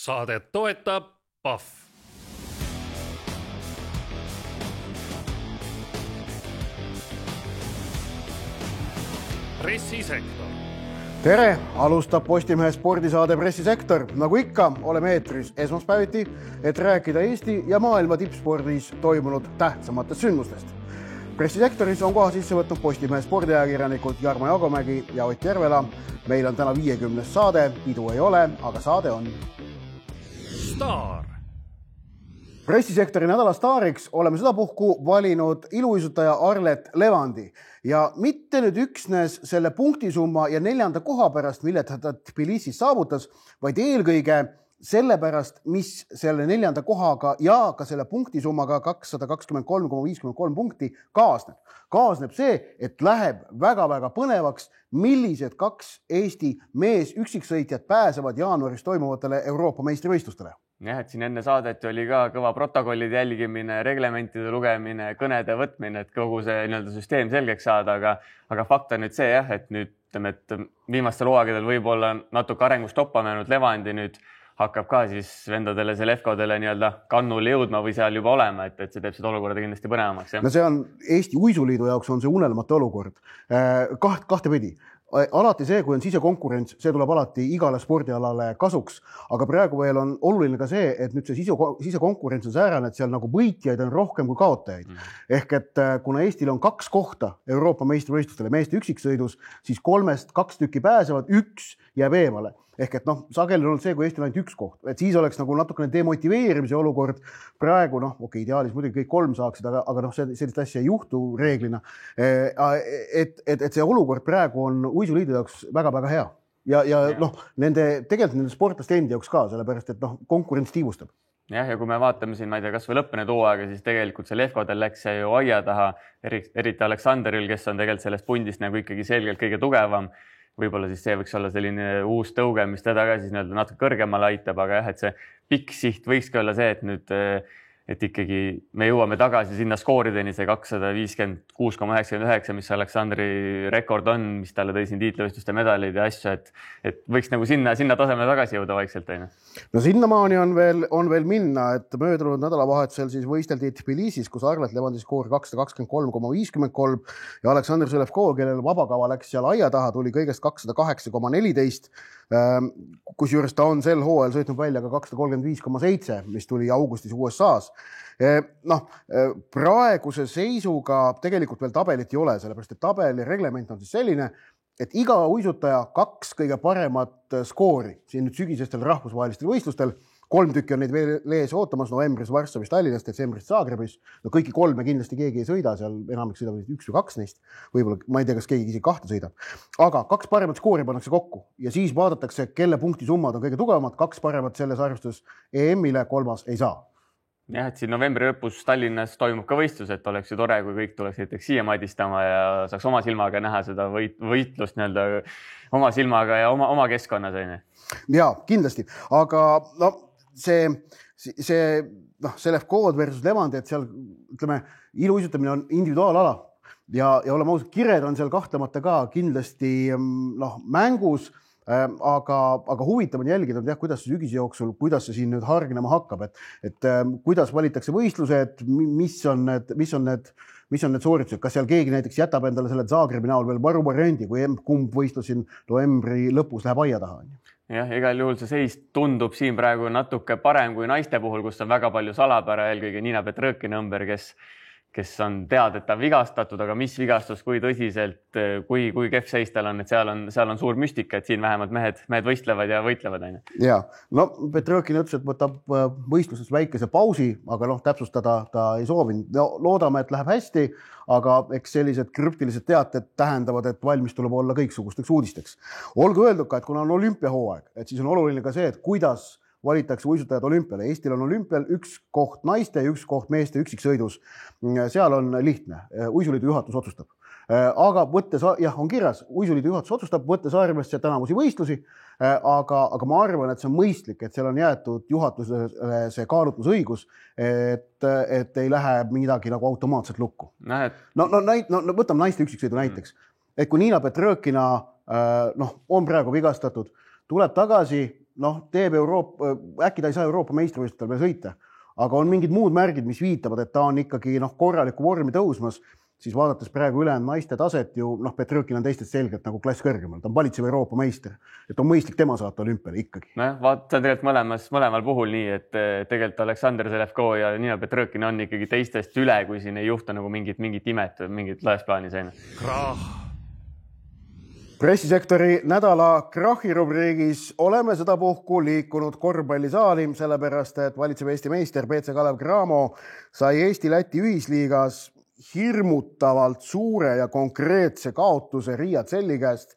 Saadet toetab Pahv. Pressisektor. Tere, alustab Postimehe spordisaade Pressisektor. Nagu ikka, oleme eetris esmaspäeviti, et rääkida Eesti ja maailma tippspordis toimunud tähtsamatest sündmustest. Pressisektoris on koha sisse võtnud Postimehe spordiajakirjanikud Jarmo Jagomägi ja Ott Järvela. Meil on täna 50. saade, pidu ei ole, aga saade on. Staar. Pressisektori nädala staariks oleme sedapuhku valinud iluuisutaja Arlet Levandi ja mitte nüüd üksnes selle punktisumma ja 4. koha pärast, mille ta Tbilisis saavutas, vaid eelkõige sellepärast, mis selle 4. kohaga ja ka selle punktisummaga 223,53 punkti kaasneb. Kaasneb see, et läheb väga-väga põnevaks, millised 2 Eesti mees üksiksõitjad pääsevad jaanuaris toimuvatele Euroopa meistrivõistlustele. Jah, et siin enne saadet oli ka kõva protokollide jälgimine, reglementide lugemine, kõnede võtmine, et kogu see süsteem selgeks saada, aga fakt on nüüd see, et nüüd et viimastel hooaegadel võib-olla natuke arengust toppama jäänud Levandi nüüd hakkab ka siis vendadele, Selefkodele kannule jõudma või seal juba olema, et see teeb seda olukorda kindlasti põnevamaks. No see on Eesti Uisuliidu jaoks on see unelmatu olukord. Kahtepidi. Alati see, kui on sisekonkurents, see tuleb alati igale spordialale kasuks, aga praegu veel on oluline ka see, et nüüd see sisekonkurents on säärane, et seal nagu võitjaid on rohkem kui kaotajaid. Ehk et kuna Eestil on 2 kohta Euroopa meistrivõistlustele meeste üksiksõidus, siis 3-st 2 tükki pääsevad, 1 jääb eemale. Ehk et sageli on olnud see, kui Eestil on ainult 1 koht, et siis oleks nagu natukene demotiveerimise olukord. Praegu, ideaalis muidugi kõik 3 saaksid, aga sellist asja ei juhtu reeglina. Et see olukord praegu on Uisuliidu jaoks väga-väga hea. Ja tegelikult nende sportlaste endi jaoks ka, sellepärast, et konkurents tiivustab. Jah, ja kui me vaatame siin, ma ei tea, kas või lõppenud hooaega, siis tegelikult see Lefkodel läks ju aia taha, eriti Aleksanderil, kes on tegelikult sellest pundist nagu ikkagi selgelt kõige tugevam. Võib-olla siis see võiks olla selline uus tõuge, mis teda ka siis natuke kõrgemale aitab, aga jah, et see pikk siht võikski olla see, et nüüd et ikkagi me jõuame tagasi sinna skoorideni, see 256,99, mis Aleksandri rekord on, mis talle tõi siin tiitlivõistluste medalid ja asju, et võiks nagu sinna tasemele tagasi jõuda vaikselt. No sinnamaani on veel minna, et möödunud nädalavahetusel siis võisteldi Tbilisis, kus Arlet Levandi skoor 223,53 ja Aleksandr Selefkov, kellel vabakava läks seal aia taha, tuli kõigest 208,14, kusjuures ta on sel hooajal sõitnud välja ka 235,7, mis tuli augustis USA-s. Praeguse seisuga tegelikult veel tabelit ei ole, sellepärast et tabeli reglement on siis selline, et iga uisutaja 2 kõige paremat skoori siin nüüd sügisestel rahvusvahelistel võistlustel, 3 tükki on neid veel ees ootamas, novembris Varssavis Tallinnas, detsembris Zagrebis, kõiki 3 kindlasti keegi ei sõida, seal enamik sõidab 1 või 2 neist, võib-olla ma ei tea, kas keegi isegi 2 sõidab, aga 2 paremat skoori pannakse kokku ja siis vaadatakse, kelle punktisummad on kõige tugevamad, 2 paremat selles arvestus EM-ile, 3. ei saa. Jah, et siin novembri lõpus Tallinnas toimub ka võistlus, et oleks ju tore, kui kõik tuleks näiteks siia madistama ja saaks oma silmaga näha seda võitlust oma silmaga ja oma keskkonnas. Jaa, kindlasti, aga see Selefkov versus Levandi, et seal iluuisutamine on individuaalala ja oleme ausad, kired on seal kahtlemata ka kindlasti mängus, aga huvitav on jälgida, kuidas see sügise jooksul, kuidas see siin nüüd hargnema hakkab, et kuidas valitakse võistlused, mis on need sooritused, kas seal keegi näiteks jätab endale selle Zagrebi näol veel varuvariandi, kui kumb võistlus siin novembri lõpus läheb aia taha. Jah, igal juhul see seis tundub siin praegu natuke parem kui naiste puhul, kus on väga palju salapära, eelkõige Nina Petrõkina ümber, kes on teada, et ta on vigastatud, aga mis vigastus, kui tõsiselt, kui kehv seis tal on, et seal on suur müstika, et siin vähemalt mehed võistlevad ja võitlevad. Ja, Petrõkina ütles, et võtab võistlusest väikese pausi, aga täpsustada ta ei soovinud. Loodame, et läheb hästi, aga eks sellised krüptilised teated tähendavad, et valmis tuleb olla kõiksugusteks uudisteks. Olgu öeldud ka, et kuna on olümpiahooaeg, et siis on oluline ka see, et kuidas valitakse uisutajad olümpiale. Eestil on olümpial 1 koht naiste ja 1 koht meeste üksiksõidus. Seal on lihtne. Uisuliidu juhatus otsustab. Aga on kirjas, Uisuliidu juhatus otsustab, võttes arvesse tänavusi võistlusi, aga ma arvan, et see on mõistlik, et seal on jäetud juhatusele see kaalutlusõigus, et ei lähe midagi nagu automaatselt lukku. Võtame naiste üksiksõidu näiteks. Et kui Nina Petrõkina on praegu vigastatud, tuleb tagasi teeb äkki ta ei saa Euroopa meistrivõistlustel veel sõita, aga on mingid muud märgid, mis viitavad, et ta on ikkagi korralikku vormi tõusmas, siis vaadates praegu ülejäänud naiste taset ju, Petrõkin on teistest selgelt nagu klass kõrgemal, ta on valitsev Euroopa meister, et on mõistlik tema saata olümpiale ikkagi. Vaata tegelikult mõlemal puhul nii, et tegelikult Aleksandr Zelevko ja Nina Petrõkin on ikkagi teistest üle, kui siin ei juhtu nagu mingit imet või mingit laias plaanis. Pressisektori nädala krahhi rubriigis oleme sedapuhku liikunud korvpallisaali, sellepärast, et valitsev Eesti meister BC Kalev Cramo sai Eesti-Läti ühisliigas hirmutavalt suure ja konkreetse kaotuse Riia Tselli käest.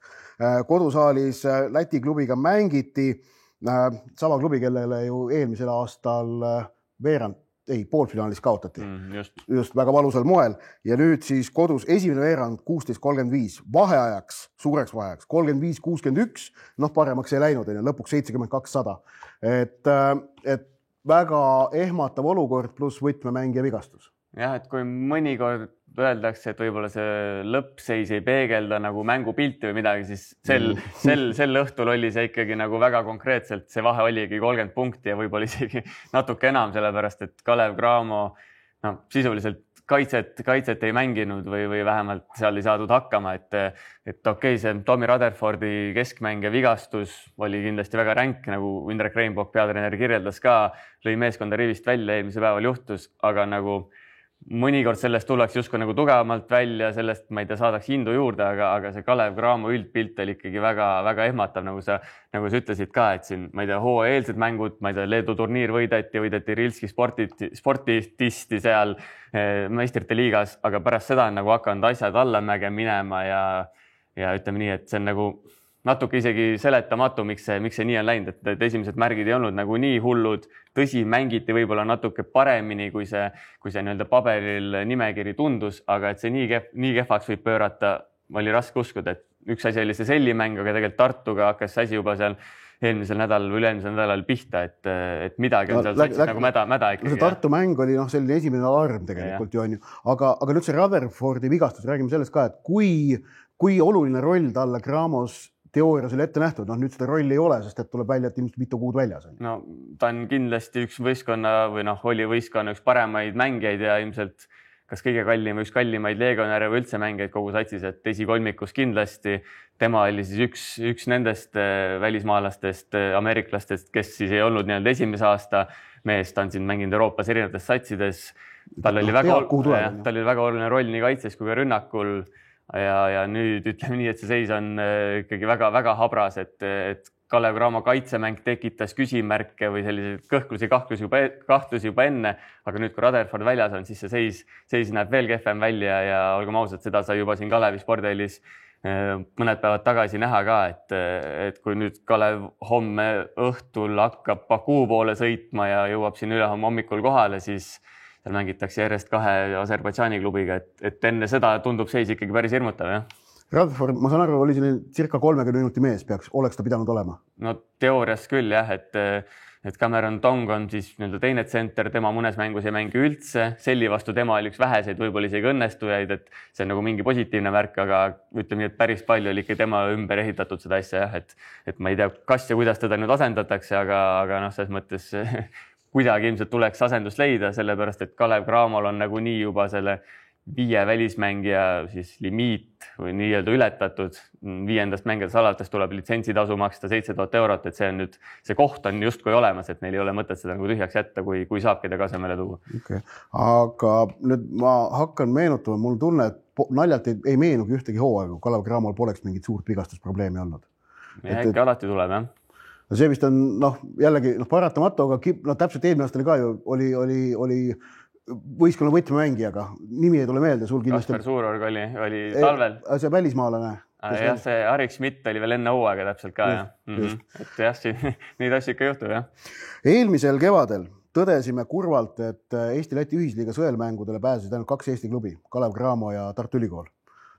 Kodusaalis Läti klubiga mängiti, sama klubi, kellele ju eelmisel aastal poolfinaalis kaotati. Just väga valusal moel. Ja nüüd siis kodus esimene veerand 16-35, vaheajaks, suureks vahejaks 35-61, paremaks ei läinud, lõpuks 72-100. Et väga ehmatav olukord pluss võtmemängija vigastus. Jah, et kui mõnikord öeldakse, et võib-olla see lõppseis ei peegelda nagu mängupilti või midagi, siis sel õhtul oli see ikkagi nagu väga konkreetselt, see vahe oligi 30 punkti ja võib-olla isegi natuke enam, sellepärast et Kalev Cramo sisuliselt kaitset ei mänginud või vähemalt seal ei saadud hakkama, et okei, see Tommy Rutherfordi keskmängija vigastus oli kindlasti väga ränk, nagu Indrek Reinbok peatreener kirjeldas ka, lõi meeskonda rivist välja, eelmise päeval juhtus, aga nagu mõnikord sellest tullakse justkui nagu tugevamalt välja, sellest ma ei tea, saadaks hindu juurde, aga see Kalev Cramo üldpilt oli ikkagi väga ehmatav, nagu sa ütlesid ka, et siin, ma ei tea, hooajaeelsed mängud, ma ei tea, Leedu turniir võideti Rilski sportisti seal meistrite liigas, aga pärast seda on nagu hakanud asjad allamäge minema ja ütleme nii, et see on nagu natuke isegi seletamatu, miks see nii on läinud, et esimesed märgid ei olnud nagu nii hullud. Tõsi, mängiti võib-olla natuke paremini, kui see nii-öelda paberil nimekiri tundus, aga et see nii kehvaks võib pöörata, oli raske uskuda, et üks asi oli see sellimäng, aga tegelikult Tartuga hakkas asi juba seal eelmisel nädalal või üle-eelmisel nädalal pihta, et midagi on seal satsis nagu mäda ikkagi. See Tartu mäng oli selline esimene alarm tegelikult ju on ju, aga nüüd see Rutherfordi vigastus, räägime sellest ka, et kui oluline roll talle Cramos teoorias oli ette nähtud, nüüd seda rolli ei ole, sest et tuleb välja, et ilmselt mitu kuud väljas on. No ta on kindlasti üks võistkonna või oli võistkonna üks paremaid mängijaid ja ilmselt kas kõige kallim või üks kallimaid legionäre või üldse mängijaid kogu satsis, et esikolmikus kindlasti. Tema oli siis üks nendest välismaalastest, ameeriklastest, kes siis ei olnud nii-öelda esimese aasta mees, ta on siin mänginud Euroopas erinevates satsides. Tal oli väga oluline roll nii kaitses kui ka rünnakul. Ja nüüd ütleme nii, et see seis on ikkagi väga habras, et Kalev Cramo kaitsemäng tekitas küsimärke või selliseid kahtlusi juba enne, aga nüüd kui Rutherford väljas on, siis see seis näeb veel kehvem välja ja olgem ausad, seda sai juba siin Kalevi spordihallis mõned päevad tagasi näha ka, et kui nüüd Kalev homme õhtul hakkab Baku poole sõitma ja jõuab siin ülehomme hommikul kohale, siis seal mängitakse järjest 2 Aserbaidžaani klubiga, et enne seda tundub seis ikkagi päris hirmutav, jah. Rutherford, ma saan aru, oli selline circa 30 minuti mees, oleks ta pidanud olema? No teoorias küll, jah, et Cameron Tong on siis teine tsenter, tema mõnes mängus ei mängi üldse, Selli vastu tema oli üks väheseid, võib-olla isegi õnnestujaid, et see on nagu mingi positiivne värk, aga ütleme nii, et päris palju oli ikka tema ümber ehitatud seda asja, jah, et ma ei tea, kas ja kuidas teda nüüd asendatakse, aga selles mõttes kuidagi ilmselt tuleks asendust leida, sellepärast et Kalev Cramol on nagu nii juba selle 5 välismängija siis limiit või nii-öelda ületatud. 5. mängijast alates tuleb litsentsitasu maksta 7000 €, et see on nüüd, see koht on justkui olemas, et neil ei ole mõtet seda nagu tühjaks jätta, kui saab keda asemele tuua. Okay. Aga nüüd ma hakkan meenutama, mul tunne, et naljalt ei meenugi ühtegi hooaega, kui Kalev Cramol poleks mingit suurt vigastusprobleemi olnud. Ja ikka alati tuleb, jah. No see vist on jällegi paratamatu, aga täpselt eelmine aastal ka ju oli võistkonna võtmemängijaga. Nimi ei tule meelde, sul kindlasti. Kasper Suurorg oli talvel. See välismaalane. Jah, see Arik Schmidt oli veel enne hooaega täpselt ka. Et jah, neid asju ikka juhtub, jah. Eelmisel kevadel tõdesime kurvalt, et Eesti-Läti ühisliiga sõelmängudele pääsesid ainult 2 Eesti klubi, Kalev Cramo ja Tartu Ülikool.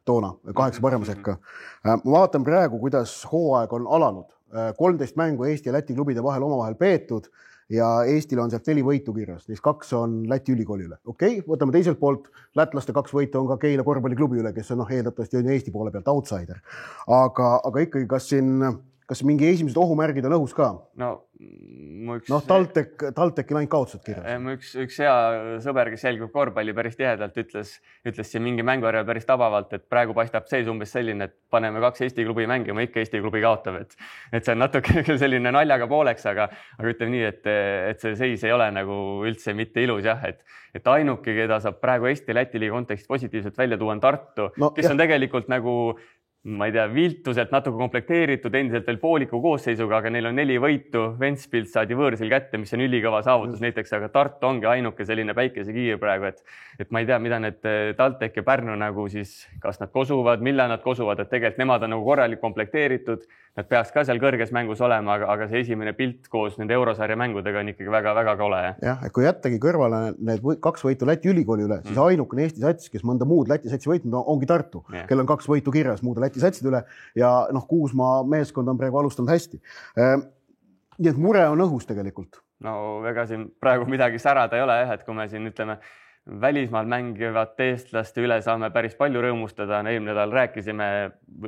Toona 8 parema sekka. Ma vaatan praegu, kuidas hooaeg on alanud. 13 mängu Eesti ja Läti klubide omavahel peetud ja Eestil on sealt 4 võitu kirjas. Neist 2 on Läti ülikooli üle. Okei, võtame teiselt poolt. Lätlaste 2 võitu on ka Keila korvpalliklubi üle, kes on eeldatavasti Eesti poole pealt outsider. Aga ikkagi, kas kas mingi esimesed ohumärgid on õhus ka? TalTechi ainult kaotused kirjas. Üks hea sõber, kes jälgib korvpalli päris tihedalt, ütles siin mingi mänguarjal päris tabavalt, et praegu paistab seis umbes selline, et paneme 2 Eesti klubi mängima, ikka Eesti klubi kaotab. Et see on natuke küll selline naljaga pooleks, aga ütleme nii, et see seis ei ole nagu üldse mitte ilus jah, et ainuke, keda saab praegu Eesti-Läti liiga kontekstis positiivselt välja tuua on Tartu, kes on tegelikult nagu ma ei tea, viltuselt natuke komplekteeritud, endiselt veel pooliku koosseisuga, aga neil on 4 võitu, Ventspils saadi võõrsil kätte, mis on ülikõva saavutus näiteks, aga Tartu ongi ainuke selline päikesekiir praegu, et ma ei tea, mida need TalTech ja Pärnu nagu siis, kas nad kosuvad, millal nad kosuvad, et tegelikult nemad on nagu korralik komplekteeritud, nad peaks ka seal kõrges mängus olema, aga see esimene pilt koos nende eurosarja mängudega on ikkagi väga-väga kole. Jah, et kui jättagi kõrvale need 2 võitu Läti ülikooli üle, siis ainukene Eesti sats, kes mõnda muud Läti satsi võitnud, ongi Tartu, kel on 2 võitu kirjas muude Läti satside üle ja Kuusmaa meeskond on praegu alustanud hästi. Nii et mure on õhus tegelikult. No ega siin praegu midagi särada ei ole, et kui me siin ütleme, välismaal mängivad eestlaste üle saame päris palju rõõmustada. Eelmine nädal rääkisime,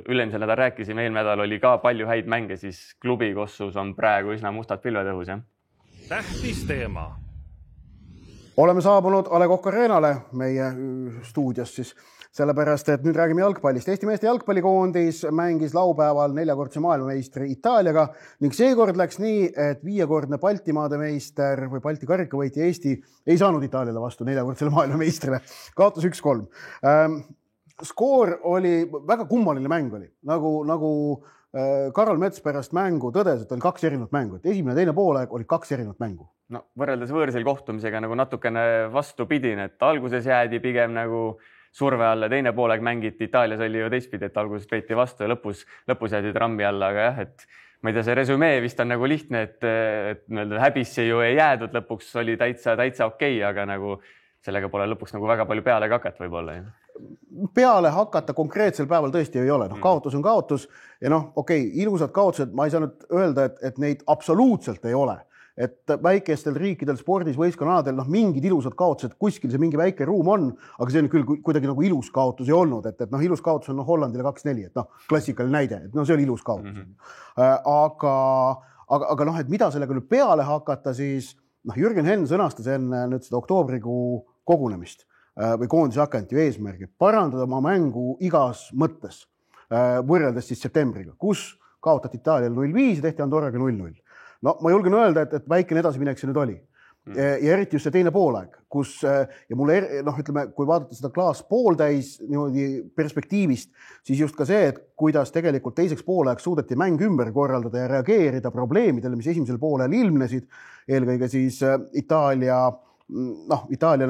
eelmine nädal oli ka palju häid mänge, siis klubi kossus on praegu üsna mustad pilved õhus. Tähtis teema. Oleme saabunud A. Le Coq Arenale meie stuudios siis, sellepärast, et nüüd räägime jalgpallist. Eesti meeste jalgpallikoondis mängis laupäeval 4-kordse maailmameistri Itaaliaga ning seekord läks nii, et 5-kordne Baltimaade meister või Balti karikavõitja Eesti ei saanud Itaaliale vastu 4-kordsele maailmameistrile. Kaotas 1-3. Skoor oli väga kummaline mäng oli, nagu Karol Mets pärast mängu tõdes, et oli 2 erinevat mängu. Et esimene ja teine poolaeg oli 2 erinevat mängu. No, võrreldes võõrsil kohtumisega nagu natukene vastupidine, et alguses jäädi pigem nagu surve alla, teine poolaeg mängiti, Itaalias oli ju teistpidi, et alguses peeti vastu ja lõpus jäädi trammi alla, aga jah, et ma ei tea, see resümee vist on nagu lihtne, et häbisse ju ei jäädud, lõpuks oli täitsa okei, aga nagu sellega pole lõpuks nagu väga palju peale hakata võib-olla. Peale hakata konkreetsel päeval tõesti ei ole. Kaotus on kaotus ja ilusad kaotused, ma ei saanud öelda, et neid absoluutselt ei ole. Et väikestel riikidel spordis võistkonnadel mingid ilusad kaotused, kuskil see mingi väike ruum on, aga see on küll kuidagi nagu ilus kaotus ei olnud, et ilus kaotus on Hollandile 2-4, et klassikaline näide, et see oli ilus kaotus. Aga et mida sellega nüüd peale hakata, siis Jürgen Henn sõnastas enne nüüd seda oktoobrikuu kogunemist või koondise hakanud ju eesmärgi, parandada oma mängu igas mõttes võrreldes siis septembriga, kus kaotati Itaalial 0-5 ja tehti Andorraga 0-0. No ma julgen öelda, et väikene edasiminek see nüüd oli. Ja eriti just see teine poolaeg, kus ja mulle, ütleme, kui vaadata seda klaas pooltäis niimoodi perspektiivist, siis just ka see, et kuidas tegelikult teiseks poolaeg suudeti mäng ümber korraldada ja reageerida probleemidele, mis esimesel poolel ilmnesid, eelkõige siis Itaalia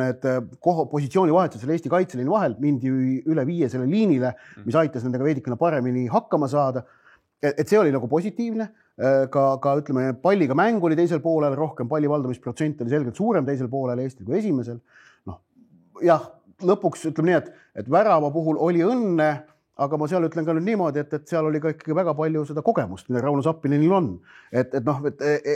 need positsiooni vahetused selle Eesti kaitseliini vahel, mindi üle 5 selle liinile, mis aitas nendega veidikene paremini hakkama saada. Et see oli nagu positiivne, ka ütleme, palliga mäng oli teisel poolel rohkem, palli valdamisprotsent oli selgelt suurem teisel poolel Eestil kui esimesel. Jah, lõpuks ütleme nii, et värava puhul oli õnne, aga ma seal ütlen ka nüüd niimoodi, et seal oli ka ikkagi väga palju seda kogemust, mida Rauno Sappilinil on. Et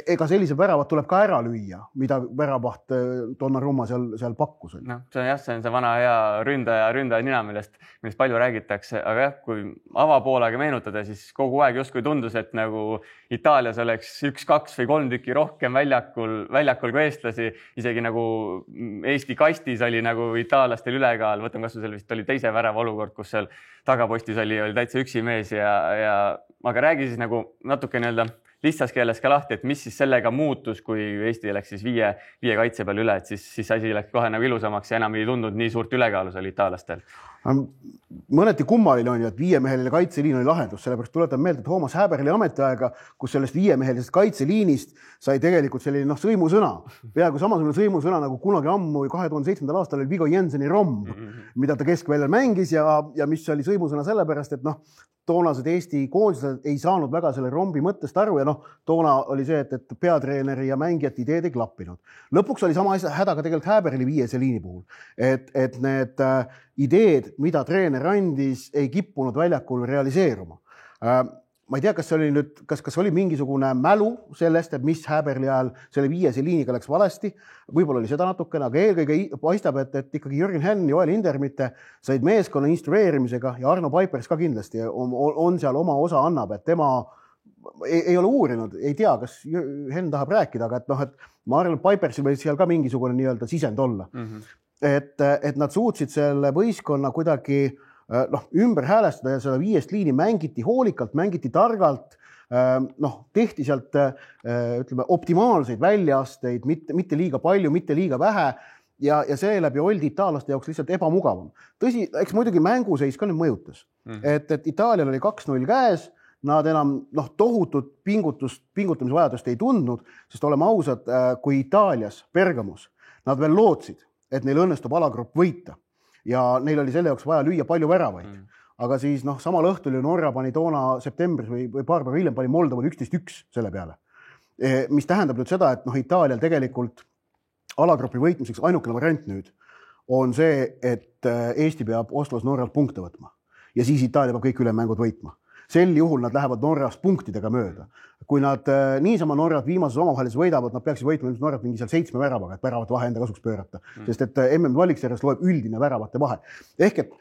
ega sellise väravat tuleb ka ära lüüa, mida väravaht Donnarumma seal pakkus. See on see vana hea ründaja nina, millest palju räägitakse, aga jah, kui avapoolaga meenutada, siis kogu aeg justkui tundus, et nagu Itaalias oleks 1-2 või 3 tükki rohkem väljakul kui eestlasi, isegi nagu Eesti kastis oli nagu itaallastel ülekaal, võtame kas või vist oli teise värava olukord, kus seal tagapostis oli täitsa üksi mees aga räägi siis nagu natuke lihtsas keeles ka lahti, et mis siis sellega muutus, kui Eesti läks siis 5 kaitse peal üle, et siis asi läks kohe nagu ilusamaks ja enam ei tundnud nii suurt ülekaalus oli itaallastel. Mõneti kummaline on ju, et 5-meheline kaitseliin oli lahendus, sellepärast tuletan meelde, et Toomas Häberli ametiaega, kus sellest 5-mehelisest kaitseliinist sai tegelikult selline sõimusõna, peaaegu samasugune sõimusõna nagu kunagi ammu 2007. aastal oli Viggo Jenseni romb, mida ta keskväljal mängis ja mis oli sõimusõna sellepärast, et toonased Eesti koondised ei saanud väga selle rombi mõttest aru ja toona oli see, et peatreeneri ja mängijate ideed ei klappinud. Lõpuks oli sama häda ka tegelikult Häberli 5 liini puhul, et need ideed, mida treener andis, ei kippunud väljakul realiseeruma. Ma ei tea, kas oli mingisugune mälu sellest, et mis Häberli ajal selle 5 liiniga läks valesti, võib-olla oli seda natukene, aga eelkõige paistab, et ikkagi Jürgen Henn, Joel Hindermitte said meeskonna instrueerimisega ja Arno Paipers ka kindlasti on seal oma osa annab, et tema ei ole uurinud, ei tea, kas Henn tahab rääkida, aga et ma arvan, et Pipersil võis seal ka mingisugune nii-öelda sisend olla. Et nad suutsid selle võistkonna kuidagi ümber häälestada ja seda 5 liini mängiti hoolikalt, mängiti targalt, tehti sealt ütleme, optimaalseid väljaasteid, mitte liiga palju, mitte liiga vähe ja seeläbi oldi itaalaste jaoks lihtsalt ebamugavam. Tõsi, eks muidugi mänguseis ka nüüd mõjutas, et Itaalial oli 2-0 käes, nad enam tohutut pingutamise vajadust ei tundnud, sest oleme ausad, kui Itaalias, Bergamos, nad veel lootsid, et neil õnnestub alagrupp võita ja neil oli selle jaoks vaja lüüa palju väravaid. Aga siis samal õhtul Norra pani toona septembris või paar päeva hiljem pani Moldoval 11-1 selle peale. Mis tähendab nüüd seda, et Itaalial tegelikult alagrupi võitmiseks ainukene variant nüüd on see, et Eesti peab Oslos Norralt punkte võtma ja siis Itaalia peab kõik ülemängud võitma. Sel juhul nad lähevad Norrast punktidega mööda. Kui nad niisama Norrat viimases omavahelises võidavad, nad peaksid võitma Norrat mingi seal 7 väravaga, et väravate vahe enda kasuks pöörata. Sest et MM valiksarjas loeb üldine väravate vahe. Ehk et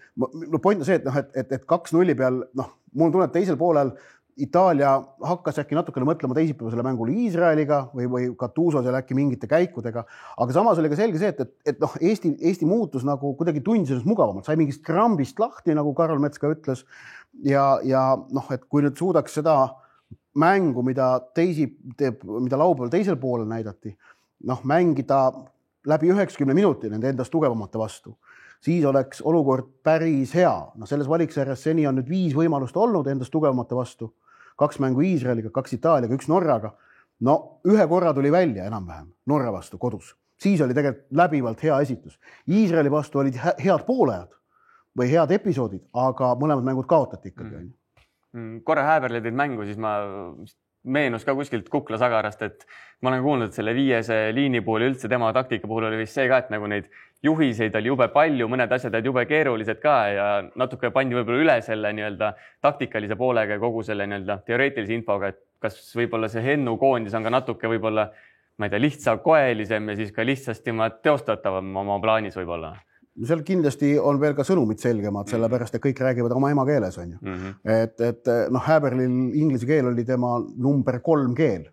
point on see, et 2-0 peal, mul on tunne, et teisel poolel Itaalia hakkas äkki natukene mõtlema teisipäevasele mängule Iisraeliga või Gattuso seal äkki mingite käikudega. Aga samas oli ka selge see, et Eesti muutus nagu kuidagi tundis ennast mugavamalt. Sai mingist krambist lahti, nagu Karol Mets ka ütles. Ja et kui nüüd suudaks seda mängu, mida laupäeval teisel poolel näidati, mängida läbi 90 minuti nende endast tugevamate vastu, siis oleks olukord päris hea. Selles valiksarjas seni on nüüd 5 võimalust olnud endast tugevamate vastu. 2 mängu Iisraeliga, 2 Itaaliaga, 1 Norraga. Ühe korra tuli välja enam-vähem Norra vastu kodus. Siis oli tegelikult läbivalt hea esitus. Iisraeli vastu olid head poolejad või head episoodid, aga mõlemad mängud kaotati ikkagi. Korra Häberli teid mängu, siis ma meenus ka kuskilt Kuklasaгаrast, et ma olen kuulnud, et selle 5. liini puhul üldse tema taktika puhul oli vist see ka, et nagu neid juhiseid oli jube palju, mõned asjad olid jube keerulised ka ja natuke pandi võib-olla üle selle nii-öelda taktikalise poolega ja kogu selle nii-öelda teoreetilise infoga, et kas võib-olla see Hennu koondis on ka natuke võib-olla, ma ei tea, lihtsakoelisem ja siis ka lihtsasti teostatavam oma plaanis võib-olla. Seal kindlasti on veel ka sõnumid selgemad, sellepärast, et kõik räägivad oma emakeeles. On ju. Et Häberlil inglise keel oli tema number 3 keel.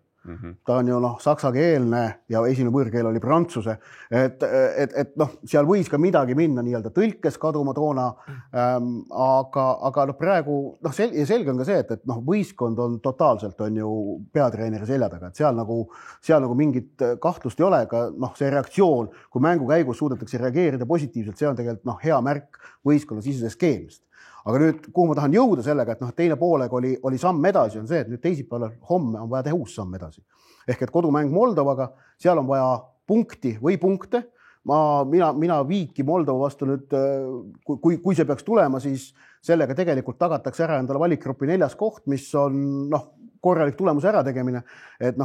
Ta on ju saksakeelne ja esimene võõrkeel oli prantsuse. Et seal võis ka midagi minna nii-öelda tõlkes kaduma toona, aga praegu selge on ka see, et võistkond on totaalselt on ju peatreeneri selja taga, et seal nagu mingit kahtlust ei ole, aga see reaktsioon, kui mängu käigus suudetakse reageerida positiivselt, see on tegelikult hea märk võistkonna sisesest skeemist. Aga nüüd, kuhu ma tahan jõuda sellega, et teine poolega oli samm edasi, on see, et nüüd teisipäeval homme on vaja teha uus samm edasi. Ehk et kodumäng Moldovaga, seal on vaja punkti või punkte. Mina viiki Moldova vastu nüüd, kui see peaks tulema, siis sellega tegelikult tagatakse ära endale valikgrupi 4. koht, mis on korralik tulemuse ärategemine. Et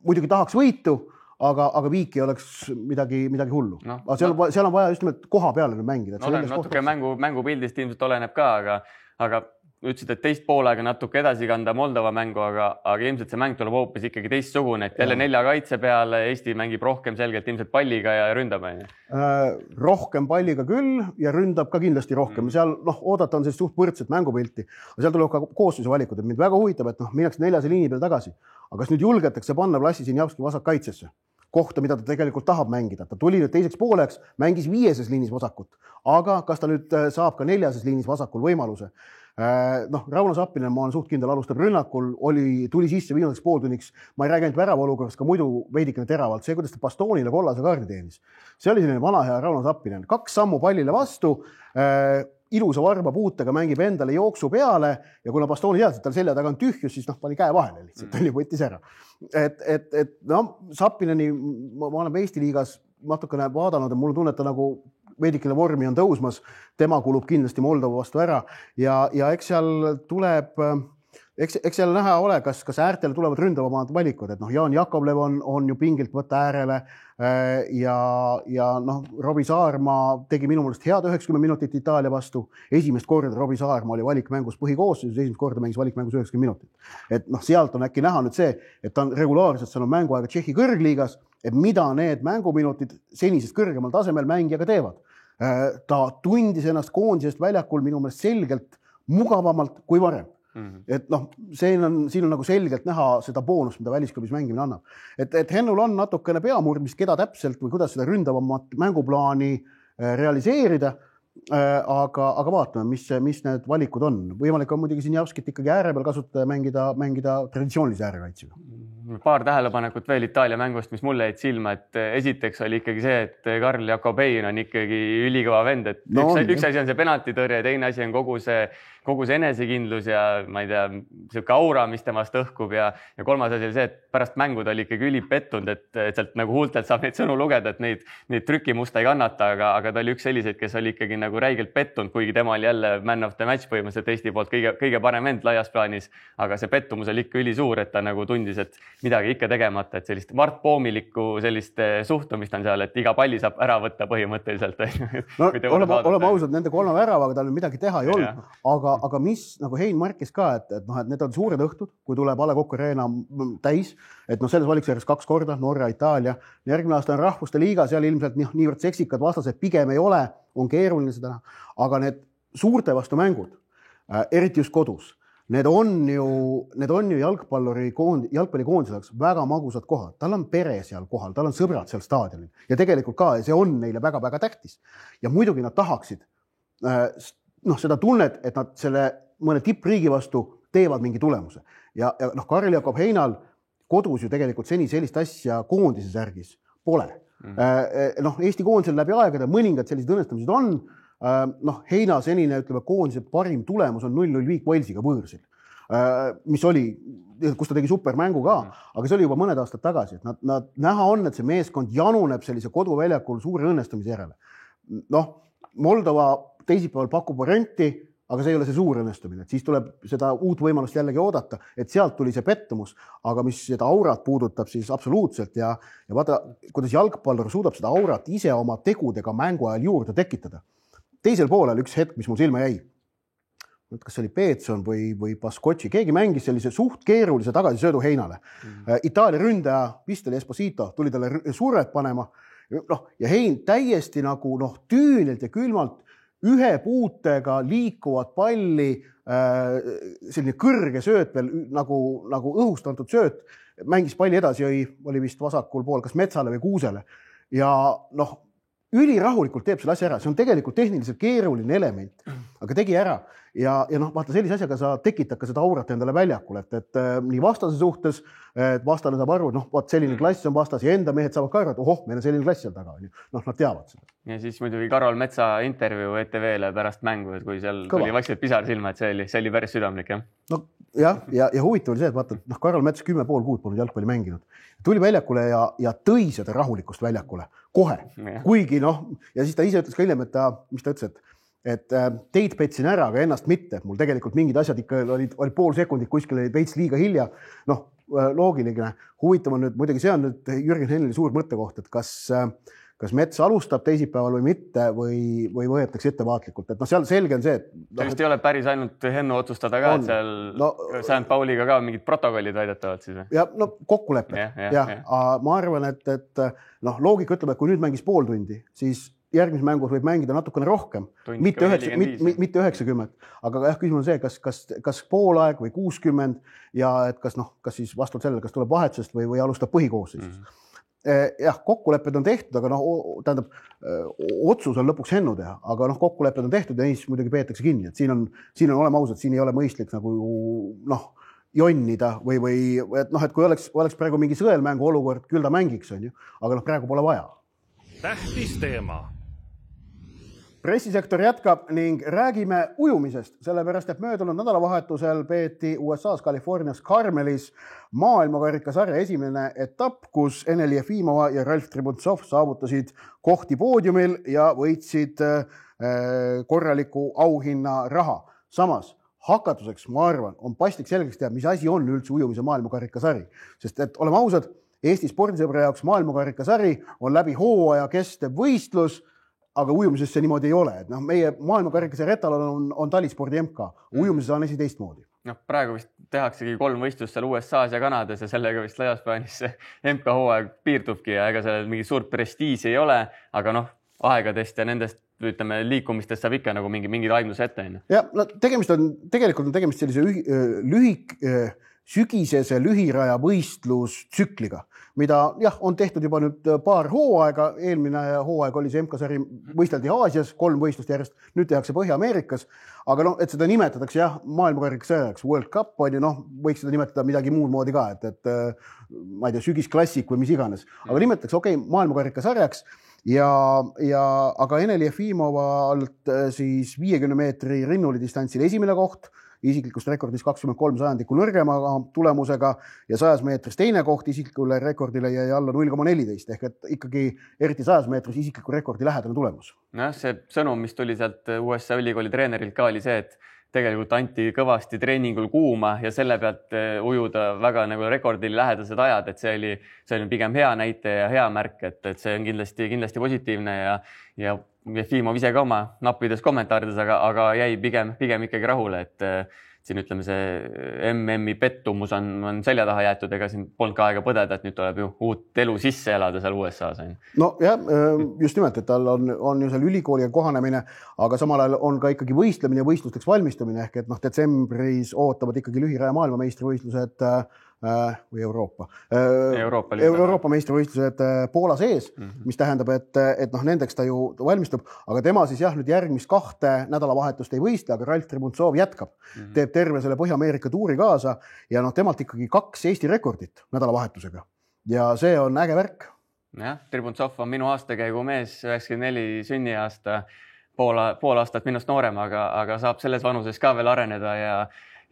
muidugi tahaks võitu, aga viiki oleks midagi hullu. Seal on vaja just nimelt koha peale mängida. Natuke mängupildist ilmselt oleneb ka, aga ütlesid, et teist poolega natuke edasi kanda Moldova mängu, aga ilmselt see mäng tuleb hoopis ikkagi teistsugune, et jälle 4 kaitse peale Eesti mängib rohkem selgelt ilmselt palliga ja ründab. Rohkem palliga küll ja ründab ka kindlasti rohkem. Seal oodata on sellist suht võrdset mängupilti. Seal tuleb ka koosseisu valikud, et mind väga huvitab, et minnakse 4. liini peal tagasi. Aga kas nüüd julgetakse panna Vlassi Sinjavski vasak kaitsesse? Kohta, mida ta tegelikult tahab mängida. Ta tuli nüüd teiseks pooleks, mängis 5. liinis vasakut, aga kas ta nüüd saab ka 4. liinis vasakul võimaluse? Rauno Sappinen, ma olen suht kindel, alustab rünnakul, tuli sisse viimaseks pooltunniks, ma ei räägi ainult värava olukorras, ka muidu veidikene teravalt. See, kuidas ta Bastoonile kollase kaardi teenis. See oli selline vana hea Rauno Sappinen. 2 sammu pallile vastu, ilusa varba puutega mängib endale jooksu peale ja kuna Bastooni teadis, et tal selja taga on tühjus, siis pani käe vahele lihtsalt, oli võttis ära. Sappineni ma olen Eesti liigas natukene vaadanud ja mul tunneta nagu veidikene vormi on tõusmas, tema kulub kindlasti Moldova vastu ära ja eks seal tuleb, eks seal näha ole, kas äärtele tulevad ründavamad valikud, et Jaan Jakovlev on ju pingilt võtta äärele ja Robbie Saarma tegi minu meelest head 90 minutit Itaalia vastu. Esimest korda Robbie Saarma oli valikmängus põhikoosseisus, esimest korda mängis valikmängus 90 minutit. Et sealt on äkki näha nüüd see, et ta on regulaarselt saanud mänguaega Tšehhi kõrgliigas, et mida need mänguminutid senisest kõrgemal tasemel mängijaga teevad. Ta tundis ennast koondisest väljakul minu meelest selgelt mugavamalt kui varem. Et noh, siin on nagu selgelt näha seda boonust, mida välisklubis mängimine annab. Et Hennul on natukene peamurdmist, keda täpselt või kuidas seda ründavamat mänguplaani realiseerida. Aga vaatame, mis need valikud on. Võimalik on muidugi siin Javskit ikkagi ääre peal kasutada ja mängida traditsioonilise äärekaitsega. Paar tähelepanekut veel Itaalia mängust, mis mulle jäid silma, et esiteks oli ikkagi see, et Karl Jakobein on ikkagi ülikõva vend, et üks asi on see penaltitõrje, teine asi on kogu see enesekindlus ja ma ei tea, sihuke aura, mis temast õhkub ja kolmas asi oli see, et pärast mängu ta oli ikkagi ülipettunud, et sealt nagu huultelt saab neid sõnu lugeda, et neid trükimusta ei kannata, aga ta oli üks selliseid, kes oli ikkagi nagu räigelt pettunud, kuigi tema oli jälle man of the match põhimõtteliselt Eesti poolt kõige parem vend laias plaanis, aga see pettumus oli ikka ülisuur, et ta nagu tundis, et midagi ikka tegemata, et sellist Mart Poomilikku sellist suhtumist on seal, et iga palli saab ära võtta põhimõtteliselt. No, oleme ausad, nende 3 väravaga tal midagi teha ei olnud, aga mis nagu Hein märkis ka, et need on suured õhtud, kui tuleb A. Le Coq Arena täis, et selles valiksjärjes 2 korda, Norra, Itaalia, järgmine aasta on rahvuste liiga, seal ilmselt niivõrd seksikad vastased pigem ei ole, on keeruline seda, aga need suurte vastu mängud, eriti just kodus, need on ju jalgpallikoondiseks väga magusad kohad. Tal on pere seal kohal, tal on sõbrad seal staadionil ja tegelikult ka see on neile väga-väga tähtis. Ja muidugi nad tahaksid seda tunnet, et nad selle mõne tippriigi vastu teevad mingi tulemuse. Ja Karl Jakob Heinal kodus ju tegelikult seni sellist asja koondise särgis pole. Eesti koondisel läbi aegade mõningad sellised õnnestamised on. Heina senine koondise parim tulemus on 0-0 Viik Walesiga võõrsil, mis oli, kus ta tegi supermängu ka, aga see oli juba mõned aastad tagasi. Nad näha on, et see meeskond januneb sellise koduväljakul suure õnnestumise järele. Moldova teisipäeval pakub varianti, aga see ei ole see suur õnnestumine. Siis tuleb seda uut võimalust jällegi oodata, et sealt tuli see pettumus, aga mis seda aurat puudutab siis absoluutselt ja vaata, kuidas jalgpallur suudab seda aurat ise oma tegudega mängu ajal juurde tekitada. Teisel poolel üks hetk, mis mul silma jäi, kas see oli Peetson või Pascocci, keegi mängis sellise suht keerulise tagasisöödu Heinale. Itaalia ründaja Pisteli Esposito tuli talle survet panema ja Hein täiesti nagu tüünilt ja külmalt ühe puutega liikuvat palli, selline kõrge sööt veel nagu õhust antud sööt, mängis palli edasi, oli vist vasakul pool, kas Metsale või Kuusele ja ülirahulikult teeb selle asja ära. See on tegelikult tehniliselt keeruline element, aga tegi ära. Ja vaata, sellise asjaga sa tekitad ka seda aurat endale väljakul, et nii vastase suhtes, et vastane saab aru, selline klass on vastas ja enda mehed saavad ka aru, et meil on selline klass seal taga. Nad teavad seda. Ja siis muidugi Karol Metsa intervjuu ETV-le pärast mängu, et kui seal tuli vaikselt pisar silma, et see oli päris südamlik. Ja huvitav oli see, et vaata, Karol Mets 10,5 kuud polnud jalgpalli mänginud. Tuli väljakule ja tõi seda rahulikust väljakule kohe. Kuigi ja siis ta ise ütles ka hiljem, mis ta ütles, et teid petsin ära, aga ennast mitte. Mul tegelikult mingid asjad ikka olid pool sekundit, kuskil olid veits liiga hilja. Loogiline. Huvitav on nüüd, muidugi see on nüüd Jürgen Henneli suur mõttekoht, et kas Mets alustab teisipäeval või mitte või võetakse ettevaatlikult. Et seal selge on see, et... See vist ei ole päris ainult Hennu otsustada ka, et seal St. Pauliga ka mingid protokollid väidetavad siis. Ja kokkulepped. Ma arvan, et loogika ütleb, et kui nüüd mängis pool tundi, siis järgmises mängus võib mängida natukene rohkem, mitte 90, aga küsimus on see, kas poolaeg või 60 ja et kas siis vastavalt sellele, kas tuleb vahetusest või alustab põhikoosseisust. Kokkulepped on tehtud, aga tähendab, otsus on lõpuks Hennu teha, aga kokkulepped on tehtud ja neis muidugi peetakse kinni, et siin on olema ausad, siin ei ole mõistlik nagu jonnida või et kui oleks praegu mingi sõelmängu olukord, küll ta mängiks, aga praegu pole vaja. Tähtis teema. Pressisektor jätkab ning räägime ujumisest, sellepärast, et möödunud nädalavahetusel peeti USA's Californias Carmelis maailmakarikasarja esimene etapp, kus Eneli Jefimova ja Ralf Tribuntsov saavutasid kohti poodiumil ja võitsid korraliku auhinna raha. Samas, hakatuseks, ma arvan, on paslik selgeks teha, mis asi on üldse ujumise maailmakarikasari. Sest et oleme ausad, Eesti spordisõbra jaoks maailmakarikasari on läbi hooaja kestev võistlus, aga ujumises see niimoodi ei ole. Et meie maailmakarikasarja etalon on talispordi MK. Ujumises on esi teistmoodi. Praegu vist tehaksegi 3 võistlust seal USA's ja Kanadas ja sellega vist laias plaanis see MK hooaeg piirdubki ja ega seal mingi suurt prestiisi ei ole, aga aegadest ja nendest ütleme, liikumistest saab ikka nagu mingi aimdus ette. Ja no, tegelikult on tegemist sellise sügisese lühiraja võistlustsükliga, mida jah, on tehtud juba nüüd paar hooaega. Eelmine hooaeg oli see MK-sari, võisteldi Aasias 3 võistlust järjest, nüüd tehakse Põhja-Ameerikas. Aga noh, et seda nimetatakse jah, maailmakarikasarjaks, World Cup on ju, noh, võiks seda nimetada midagi muud moodi ka, et ma ei tea, sügisklassik või mis iganes. Aga nimetatakse maailmakarikasarjaks aga Eneli Jefimova siis 50 meetri rinnulidistantsil esimene koht, isiklikust rekordis 23 sajandikku nõrgema tulemusega ja 100 meetris teine koht isiklikule rekordile jäi alla 0,14 ehk et ikkagi eriti 100 meetris isikliku rekordi lähedane tulemus. No see sõnum, mis tuli sealt USA ülikooli treenerilt ka oli see, et tegelikult anti kõvasti treeningul kuuma ja selle pealt ujuda väga nagu rekordile lähedased ajad, et see oli pigem hea näite ja hea märk, et see on kindlasti positiivne ja Jefimov ise ka oma nappides kommentaarides, aga jäi pigem ikkagi rahule, et siin ütleme see MM-i pettumus on selja taha jäetud, ega siin polnud ka aega põdeda, et nüüd tuleb ju uut elu sisse elada seal USA-s. No jah, just nimelt, et tal on ju seal ülikooliga kohanemine, aga samal ajal on ka ikkagi võistlemine ja võistlusteks valmistumine ehk et noh, detsembris ootavad ikkagi lühiraja maailmameistrivõistlused või Euroopa meistrivõistlused Poola sees, mis tähendab, et noh, nendeks ta ju valmistub, aga tema siis jah, nüüd järgmist 2 nädalavahetust ei võistle, aga Ralf Tributsov jätkab, teeb terve selle Põhja-Ameerika tuuri kaasa ja noh, temalt ikkagi 2 Eesti rekordit nädalavahetusega ja see on äge värk. Jah, Tributsov on minu aastakäigu mees, 94 sünniaasta, pool aastat minust noorem, aga saab selles vanuses ka veel areneda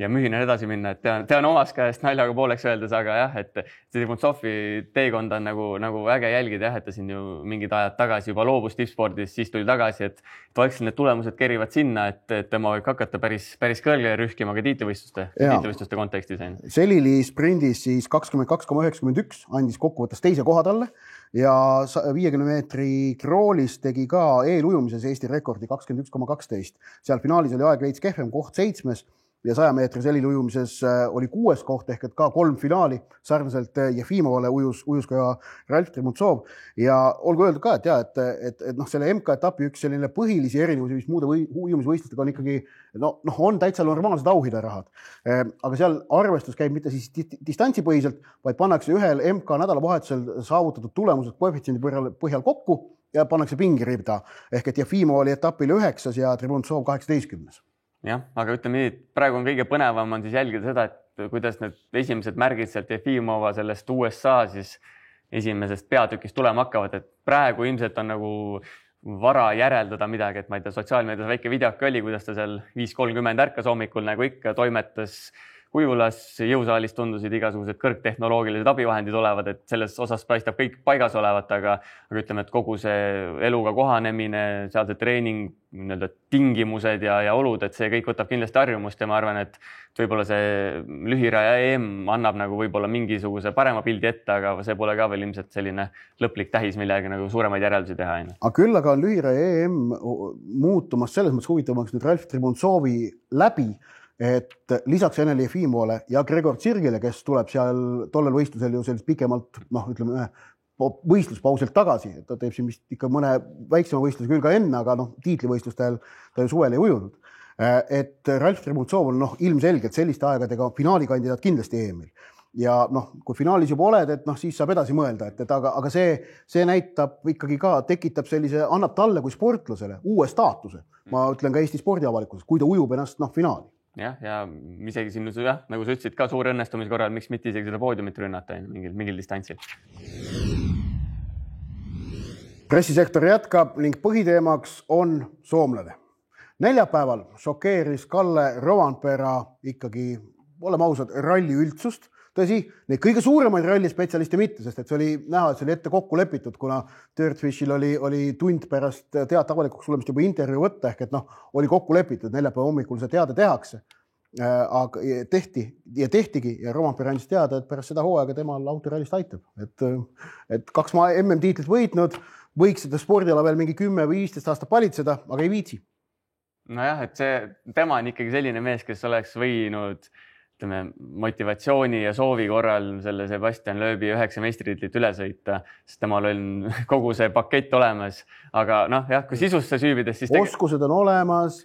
ja mühinen edasi minna, et tean omast käest naljaga pooleks öeldes, aga jah, et Tributsovi teekond on nagu äge jälgida, jah, et ta siin ju mingid ajad tagasi juba loobus tippspordis, siis tuli tagasi, et vaikselt need tulemused kerivad sinna, et tema võib hakata päris kõrgele rühkima ka tiitlivõistluste kontekstis. Selili sprindis siis 22,91 andis kokkuvõttes teise koha talle ja 50 meetri kroolis tegi ka eelujumises Eesti rekordi 21,12. Seal finaalis oli aeg veits kehvem, koht 7. ja 100 meetri selili ujumises oli 6. koht ehk et ka 3 finaali sarnaselt Jefimovale ujus ka Ralf Tributsov ja olgu öeldud ka, et noh, selle MK-etapi üks selline põhilisi erinevusi, mis muude ujumisvõistlustega on ikkagi on täitsa normaalsed auhinnarahad. Aga seal arvestus käib mitte siis distantsipõhiselt, vaid pannakse ühel MK nädalavahetusel saavutatud tulemused koefitsiendi põhjal kokku ja pannakse pingiribda ehk et Jefimov oli etapil 9. ja Tributsov 18. Jah, aga ütleme nii, et praegu on kõige põnevam on siis jälgida seda, et kuidas need esimesed märgid sealt Jefimova sellest USA siis esimesest peatükist tulema hakkavad, et praegu ilmselt on nagu vara järeldada midagi, et ma ei tea, sotsiaalmeedias väike videoke oli, kuidas ta seal 5:30 ärkas hommikul nagu ikka toimetas Kujulas, jõusaalis tundusid igasugused kõrgtehnoloogilised abivahendid olevad, et selles osas paistab kõik paigas olevat, aga ütleme, et kogu see eluga kohanemine, sealse treening, tingimused ja olud, et see kõik võtab kindlasti harjumust ja ma arvan, et võib-olla see lühiraja EM annab nagu võib-olla mingisuguse parema pildi ette, aga see pole ka veel ilmselt selline lõplik tähis, millega nagu suuremaid järeldusi teha. Aga küll aga on lühiraja EM muutumas selles mõttes huvitavamaks nüüd Ralf Tributsovi läbi, et lisaks Eneli Jefimovale ja Gregor Tsirgile, kes tuleb seal tollel võistlusel ju sellist pikemalt, ütleme, võistluspausilt tagasi, et ta teeb siin vist ikka mõne väiksema võistluse küll ka enne, aga tiitlivõistlustel ta ju suvel ei ujunud. Et Ralf Tributsov on ilmselgelt selliste aegadega finaalikandidaat kindlasti EM-il. Ja kui finaalis juba oled, et siis saab edasi mõelda, aga see näitab ikkagi ka, tekitab sellise, annab talle kui sportlasele uue staatuse. Ma ütlen ka Eesti spordiavalikkuses, kui ta ujub ennast finaali. Jah, ja isegi siin, nagu sa ütlesid ka suur õnnestumise korral, miks mitte isegi seda poodiumit rünnata mingil distantsil. Pressisektor jätkab ning põhiteemaks on soomlane. Neljapäeval šokeeris Kalle Rovanpera ikkagi, oleme ausad, ralli üldsust. Tõsi, neid kõige suuremaid rallispetsialiste mitte, sest et see oli näha, et see oli ette kokku lepitud, kuna Dirtfishil oli tund pärast teate avalikuks tulemist juba intervjuu võtta, ehk et oli kokku lepitud, neljapäeva hommikul see teade tehakse. Aga tehtigi ja Rovanpera andis teada, et pärast seda hooaega temal autorallist aitab. Et 2 MM-tiitlit võitnud, võiks seda spordiala veel mingi 10 või 15 aastat palitseda, aga ei viitsi. Nojah, et tema on ikkagi selline mees, kes oleks võinud ütleme, motivatsiooni ja soovi korral selle Sebastian Loebi 9 meistritiitlit üle sõita, sest temal on kogu see pakett olemas. Aga jah, kui sisusse süübides, siis oskused on olemas,